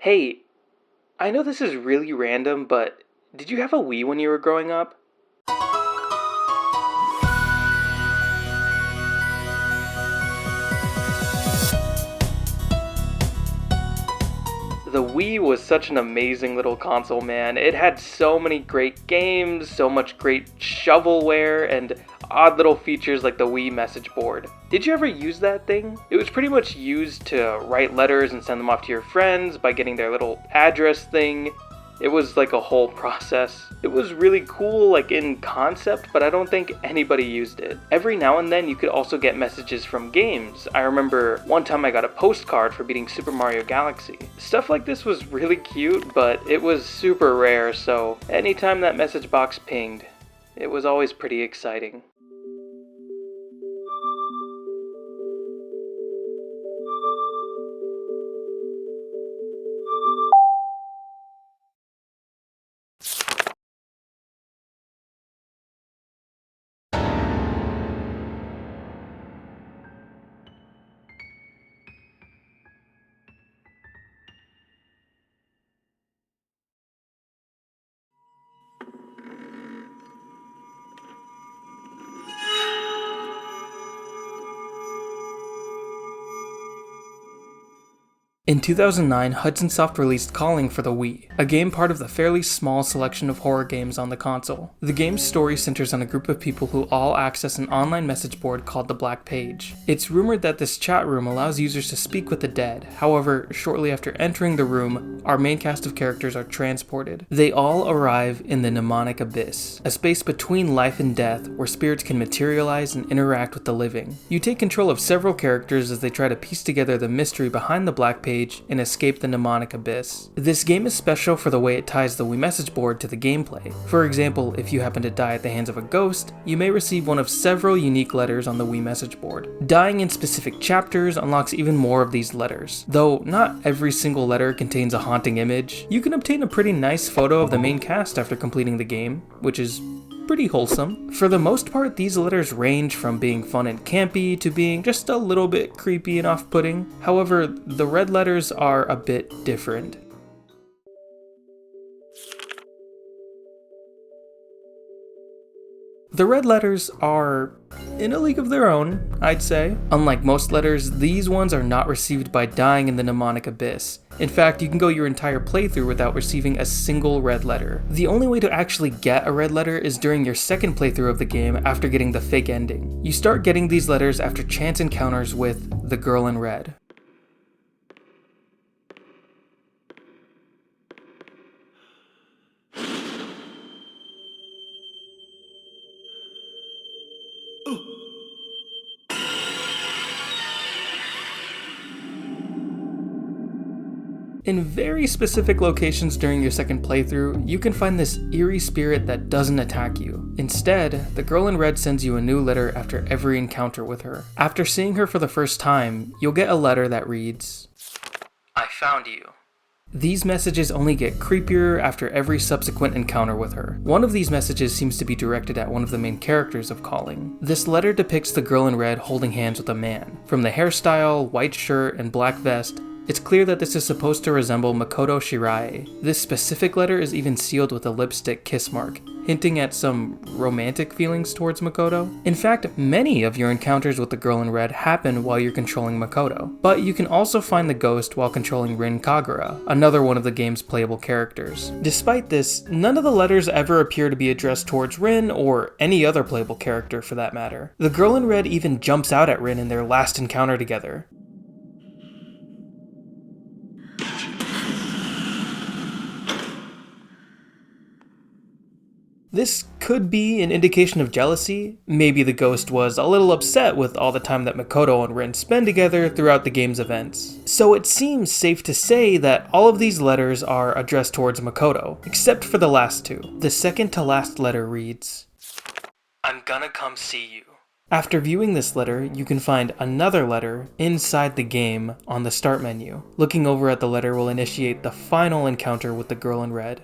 Hey, I know this is really random, but did you have a Wii when you were growing up? The Wii was such an amazing little console, man. It had so many great games, so much great shovelware, and odd little features like the Wii message board. Did you ever use that thing? It was pretty much used to write letters and send them off to your friends by getting their little address thing. It was like a whole process. It was really cool, like in concept, but I don't think anybody used it. Every now and then you could also get messages from games. I remember one time I got a postcard for beating Super Mario Galaxy. Stuff like this was really cute, but it was super rare, so anytime that message box pinged, it was always pretty exciting. In 2009, Hudson Soft released Calling for the Wii, a game part of the fairly small selection of horror games on the console. The game's story centers on a group of people who all access an online message board called the Black Page. It's rumored that this chat room allows users to speak with the dead. However, shortly after entering the room, our main cast of characters are transported. They all arrive in the Mnemonic Abyss, a space between life and death where spirits can materialize and interact with the living. You take control of several characters as they try to piece together the mystery behind the Black Page and escape the Mnemonic Abyss. This game is special for the way it ties the Wii message board to the gameplay. For example, if you happen to die at the hands of a ghost, you may receive one of several unique letters on the Wii message board. Dying in specific chapters unlocks even more of these letters. Though not every single letter contains a haunting image, you can obtain a pretty nice photo of the main cast after completing the game, which is pretty wholesome. For the most part, these letters range from being fun and campy to being just a little bit creepy and off-putting. However, the red letters are a bit different. The red letters are in a league of their own, I'd say. Unlike most letters, these ones are not received by dying in the Mnemonic Abyss. In fact, you can go your entire playthrough without receiving a single red letter. The only way to actually get a red letter is during your second playthrough of the game after getting the fake ending. You start getting these letters after chance encounters with the girl in red. In very specific locations during your second playthrough, you can find this eerie spirit that doesn't attack you. Instead, the girl in red sends you a new letter after every encounter with her. After seeing her for the first time, you'll get a letter that reads, "I found you." These messages only get creepier after every subsequent encounter with her. One of these messages seems to be directed at one of the main characters of Calling. This letter depicts the girl in red holding hands with a man. From the hairstyle, white shirt, and black vest, it's clear that this is supposed to resemble Makoto Shirae. This specific letter is even sealed with a lipstick kiss mark, hinting at some romantic feelings towards Makoto. In fact, many of your encounters with the girl in red happen while you're controlling Makoto, but you can also find the ghost while controlling Rin Kagura, another one of the game's playable characters. Despite this, none of the letters ever appear to be addressed towards Rin or any other playable character for that matter. The girl in red even jumps out at Rin in their last encounter together. This could be an indication of jealousy. Maybe the ghost was a little upset with all the time that Makoto and Rin spend together throughout the game's events. So it seems safe to say that all of these letters are addressed towards Makoto, except for the last two. The second to last letter reads, "I'm gonna come see you." After viewing this letter, you can find another letter inside the game on the start menu. Looking over at the letter will initiate the final encounter with the girl in red.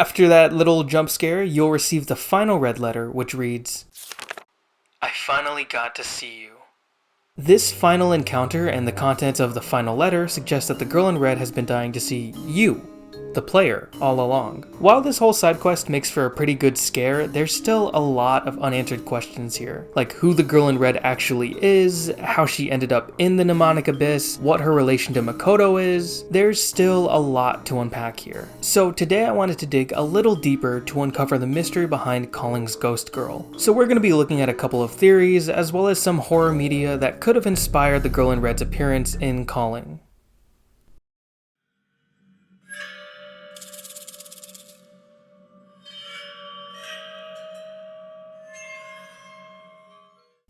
After that little jump scare, you'll receive the final red letter, which reads, I finally got to see you. This final encounter and the contents of the final letter suggest that the girl in red has been dying to see you, the player, all along. While this whole side quest makes for a pretty good scare, there's still a lot of unanswered questions here, like who the girl in red actually is, how she ended up in the mnemonic abyss, what her relation to Makoto is. There's still a lot to unpack here. So today I wanted to dig a little deeper to uncover the mystery behind Calling's ghost girl. So we're going to be looking at a couple of theories, as well as some horror media that could have inspired the girl in red's appearance in Calling.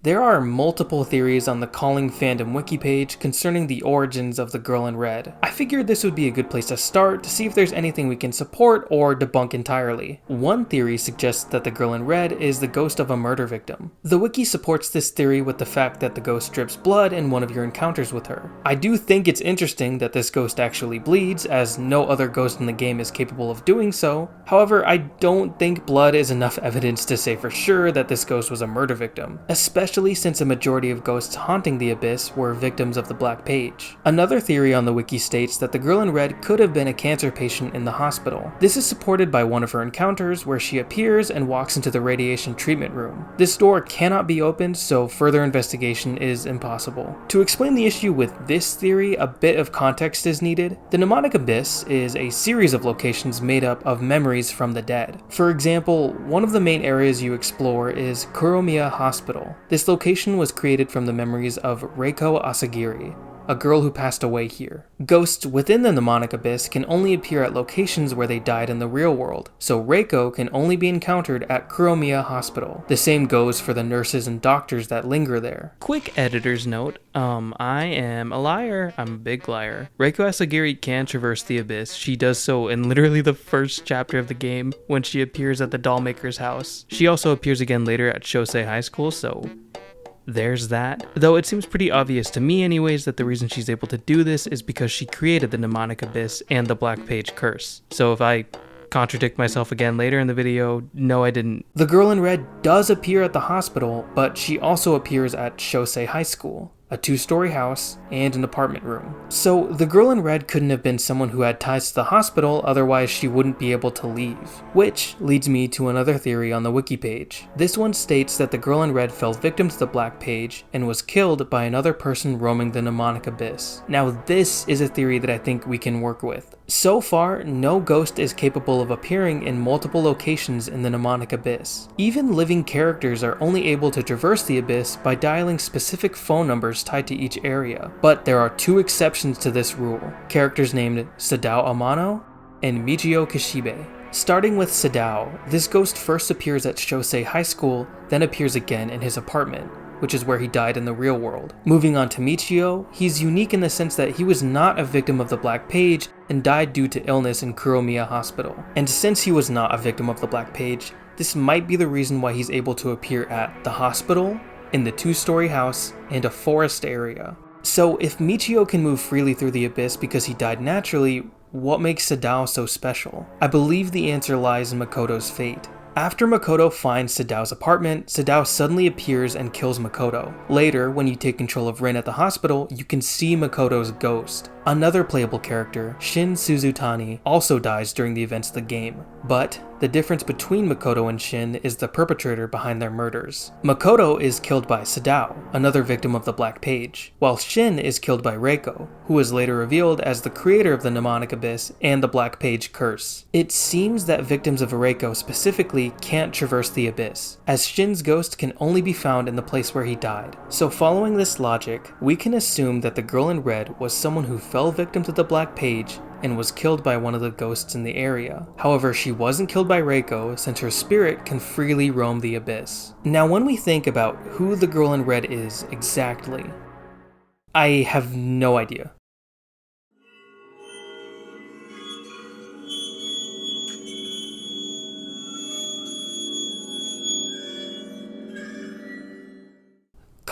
There are multiple theories on the Calling fandom wiki page concerning the origins of the girl in red. I figured this would be a good place to start to see if there's anything we can support or debunk entirely. One theory suggests that the girl in red is the ghost of a murder victim. The wiki supports this theory with the fact that the ghost drips blood in one of your encounters with her. I do think it's interesting that this ghost actually bleeds, as no other ghost in the game is capable of doing so. However, I don't think blood is enough evidence to say for sure that this ghost was a murder victim, especially since a majority of ghosts haunting the abyss were victims of the Black Page. Another theory on the wiki states that the girl in red could have been a cancer patient in the hospital. This is supported by one of her encounters where she appears and walks into the radiation treatment room. This door cannot be opened, so further investigation is impossible. To explain the issue with this theory, a bit of context is needed. The mnemonic abyss is a series of locations made up of memories from the dead. For example, one of the main areas you explore is Kuromiya Hospital. This location was created from the memories of Reiko Asagiri, a girl who passed away here. Ghosts within the mnemonic abyss can only appear at locations where they died in the real world, so Reiko can only be encountered at Kuromiya Hospital. The same goes for the nurses and doctors that linger there. Quick editor's note, I am a liar. I'm a big liar. Reiko Asagiri can traverse the abyss. She does so in literally the first chapter of the game when she appears at the dollmaker's house. She also appears again later at Shosei High School, so there's that. Though it seems pretty obvious to me anyways that the reason she's able to do this is because she created the mnemonic abyss and the Black Page curse. So if I contradict myself again later in the video, no I didn't. The girl in red does appear at the hospital, but she also appears at Shosei High School, a 2-story house, and an apartment room. So the girl in red couldn't have been someone who had ties to the hospital, otherwise she wouldn't be able to leave. Which leads me to another theory on the wiki page. This one states that the girl in red fell victim to the Black Page and was killed by another person roaming the mnemonic abyss. Now this is a theory that I think we can work with. So far, no ghost is capable of appearing in multiple locations in the mnemonic abyss. Even living characters are only able to traverse the abyss by dialing specific phone numbers tied to each area. But there are 2 exceptions to this rule: characters named Sadao Amano and Michio Kishibe. Starting with Sadao, this ghost first appears at Shosei High School, then appears again in his apartment, which is where he died in the real world. Moving on to Michio, he's unique in the sense that he was not a victim of the Black Page and died due to illness in Kuromiya Hospital. And since he was not a victim of the Black Page, this might be the reason why he's able to appear at the hospital, in the 2-story house, and a forest area. So if Michio can move freely through the abyss because he died naturally, what makes Sadao so special? I believe the answer lies in Makoto's fate. After Makoto finds Sadao's apartment, Sadao suddenly appears and kills Makoto. Later, when you take control of Rin at the hospital, you can see Makoto's ghost. Another playable character, Shin Suzutani, also dies during the events of the game, but the difference between Makoto and Shin is the perpetrator behind their murders. Makoto is killed by Sadao, another victim of the Black Page, while Shin is killed by Reiko, who is later revealed as the creator of the mnemonic abyss and the Black Page curse. It seems that victims of Reiko specifically can't traverse the abyss, as Shin's ghost can only be found in the place where he died. So following this logic, we can assume that the girl in red was someone who fell victim to the Black Page and was killed by one of the ghosts in the area. However, she wasn't killed by Reiko since her spirit can freely roam the abyss. Now when we think about who the girl in red is exactly, I have no idea.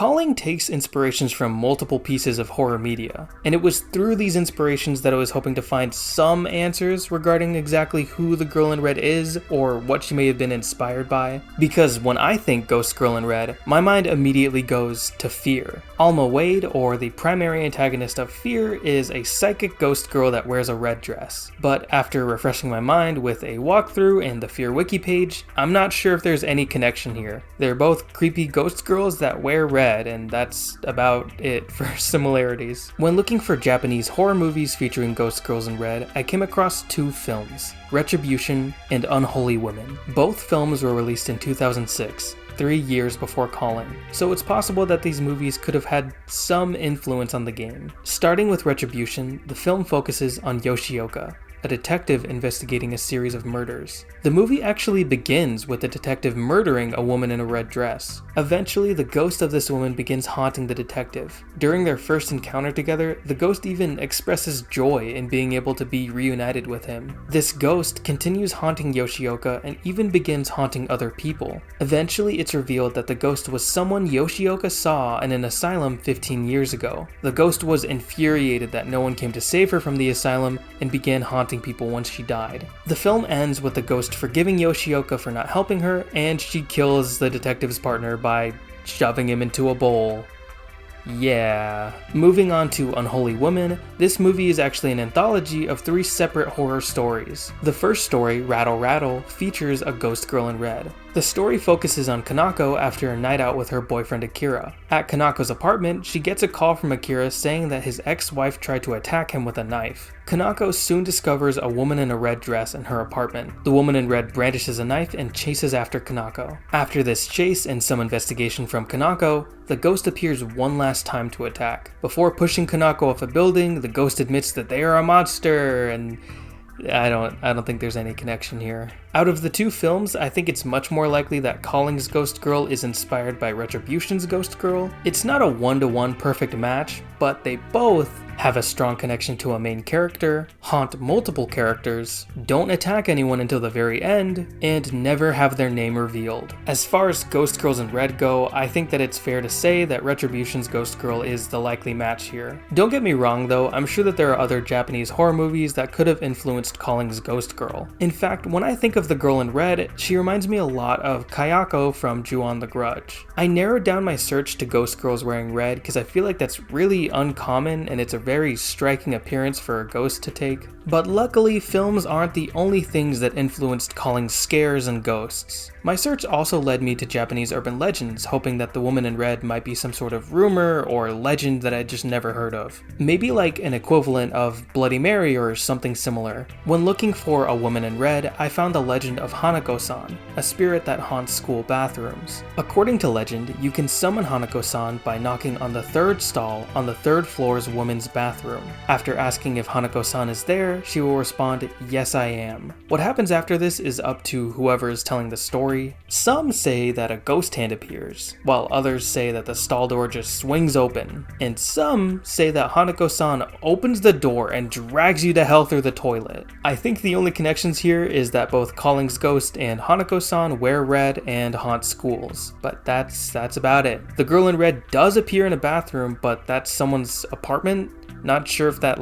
Calling takes inspirations from multiple pieces of horror media, and it was through these inspirations that I was hoping to find some answers regarding exactly who the girl in red is or what she may have been inspired by. Because when I think Ghost Girl in Red, my mind immediately goes to Fear. Alma Wade, or the primary antagonist of Fear, is a psychic ghost girl that wears a red dress. But after refreshing my mind with a walkthrough and the Fear wiki page, I'm not sure if there's any connection here. They're both creepy ghost girls that wear red, and that's about it for similarities. When looking for Japanese horror movies featuring ghost girls in red, I came across two films, Retribution and Unholy Women. Both films were released in 2006. 3 years before Calling, so it's possible that these movies could have had some influence on the game. Starting with Retribution, the film focuses on Yoshioka, a detective investigating a series of murders. The movie actually begins with the detective murdering a woman in a red dress. Eventually, the ghost of this woman begins haunting the detective. During their first encounter together, the ghost even expresses joy in being able to be reunited with him. This ghost continues haunting Yoshioka and even begins haunting other people. Eventually, it's revealed that the ghost was someone Yoshioka saw in an asylum 15 years ago. The ghost was infuriated that no one came to save her from the asylum and began haunting people once she died. The film ends with the ghost forgiving Yoshioka for not helping her, and she kills the detective's partner by shoving him into a bowl. Yeah. Moving on to Unholy Woman, this movie is actually an anthology of 3 separate horror stories. The first story, Rattle Rattle, features a ghost girl in red. The story focuses on Kanako after a night out with her boyfriend Akira. At Kanako's apartment, she gets a call from Akira saying that his ex-wife tried to attack him with a knife. Kanako soon discovers a woman in a red dress in her apartment. The woman in red brandishes a knife and chases after Kanako. After this chase and some investigation from Kanako, the ghost appears one last time to attack. Before pushing Kanako off a building, the ghost admits that they are a monster, and I don't think there's any connection here. Out of the 2 films, I think it's much more likely that Calling's Ghost Girl is inspired by Retribution's Ghost Girl. It's not a 1-to-1 perfect match, but they both have a strong connection to a main character, haunt multiple characters, don't attack anyone until the very end, and never have their name revealed. As far as Ghost Girls in Red go, I think that it's fair to say that Retribution's Ghost Girl is the likely match here. Don't get me wrong though, I'm sure that there are other Japanese horror movies that could have influenced Calling's Ghost Girl. In fact, when I think of the girl in red, she reminds me a lot of Kayako from Ju-on the Grudge. I narrowed down my search to ghost girls wearing red because I feel like that's really uncommon and it's a very striking appearance for a ghost to take. But luckily, films aren't the only things that influenced Calling's scares and ghosts. My search also led me to Japanese urban legends, hoping that the woman in red might be some sort of rumor or legend that I'd just never heard of. Maybe like an equivalent of Bloody Mary or something similar. When looking for a woman in red, I found the legend of Hanako-san, a spirit that haunts school bathrooms. According to legend, you can summon Hanako-san by knocking on the 3rd stall on the 3rd floor's women's bathroom. After asking if Hanako-san is there, she will respond, "Yes, I am." What happens after this is up to whoever is telling the story. Some say that a ghost hand appears, while others say that the stall door just swings open, and some say that Hanako-san opens the door and drags you to hell through the toilet. I think the only connections here is that both Calling's Ghost and Hanako-san wear red and haunt schools, but that's about it. The girl in red does appear in a bathroom, but that's someone's apartment. Not sure if that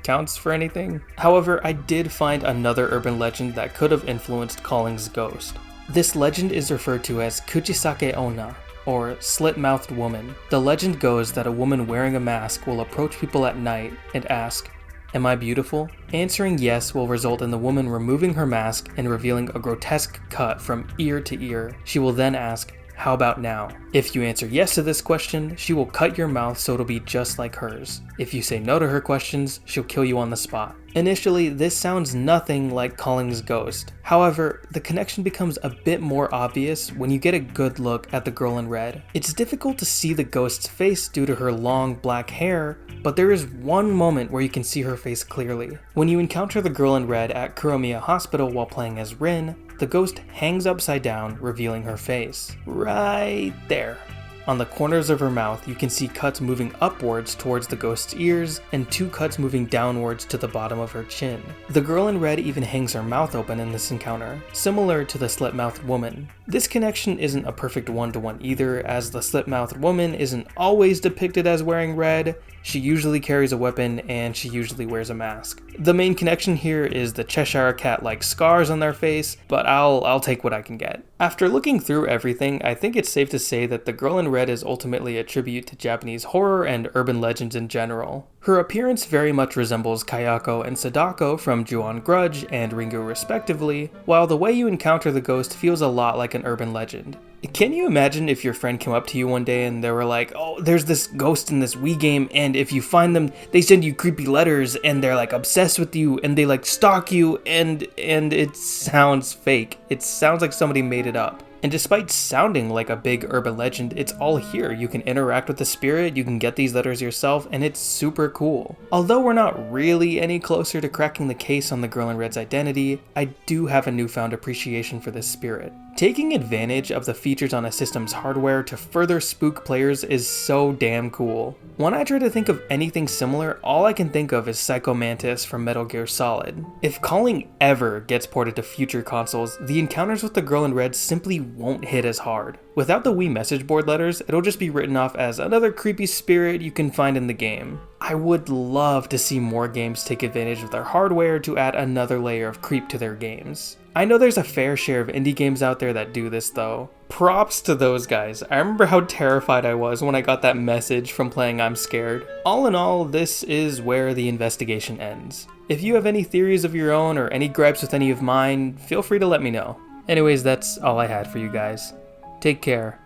counts for anything. However, I did find another urban legend that could have influenced Calling's ghost. This legend is referred to as Kuchisake Onna, or slit-mouthed woman. The legend goes that a woman wearing a mask will approach people at night and ask, "Am I beautiful?" Answering yes will result in the woman removing her mask and revealing a grotesque cut from ear to ear. She will then ask, "How about now?" If you answer yes to this question, she will cut your mouth so it'll be just like hers. If you say no to her questions, she'll kill you on the spot. Initially, this sounds nothing like Calling's ghost. However, the connection becomes a bit more obvious when you get a good look at the girl in red. It's difficult to see the ghost's face due to her long black hair, but there is one moment where you can see her face clearly. When you encounter the girl in red at Kuromiya Hospital while playing as Rin, the ghost hangs upside down, revealing her face. Right there. On the corners of her mouth, you can see cuts moving upwards towards the ghost's ears and 2 cuts moving downwards to the bottom of her chin. The girl in red even hangs her mouth open in this encounter, similar to the slit-mouthed woman. This connection isn't a perfect one-to-one either, as the slit-mouthed woman isn't always depicted as wearing red. She usually carries a weapon and she usually wears a mask. The main connection here is the Cheshire Cat-like scars on their face, but I'll take what I can get. After looking through everything, I think it's safe to say that the girl in red is ultimately a tribute to Japanese horror and urban legends in general. Her appearance very much resembles Kayako and Sadako from Ju-on Grudge and Ringu respectively, while the way you encounter the ghost feels a lot like an urban legend. Can you imagine if your friend came up to you one day and they were like, oh, there's this ghost in this Wii game, and if you find them, they send you creepy letters and they're like obsessed with you and they like stalk you, and it sounds fake. It sounds like somebody made it up. And despite sounding like a big urban legend, it's all here. You can interact with the spirit, you can get these letters yourself, and it's super cool. Although we're not really any closer to cracking the case on the girl in red's identity, I do have a newfound appreciation for this spirit. Taking advantage of the features on a system's hardware to further spook players is so damn cool. When I try to think of anything similar, all I can think of is Psycho Mantis from Metal Gear Solid. If Calling ever gets ported to future consoles, the encounters with the girl in red simply won't hit as hard. Without the Wii message board letters, it'll just be written off as another creepy spirit you can find in the game. I would love to see more games take advantage of their hardware to add another layer of creep to their games. I know there's a fair share of indie games out there that do this though. Props to those guys. I remember how terrified I was when I got that message from playing I'm Scared. All in all, this is where the investigation ends. If you have any theories of your own or any gripes with any of mine, feel free to let me know. Anyways, that's all I had for you guys. Take care.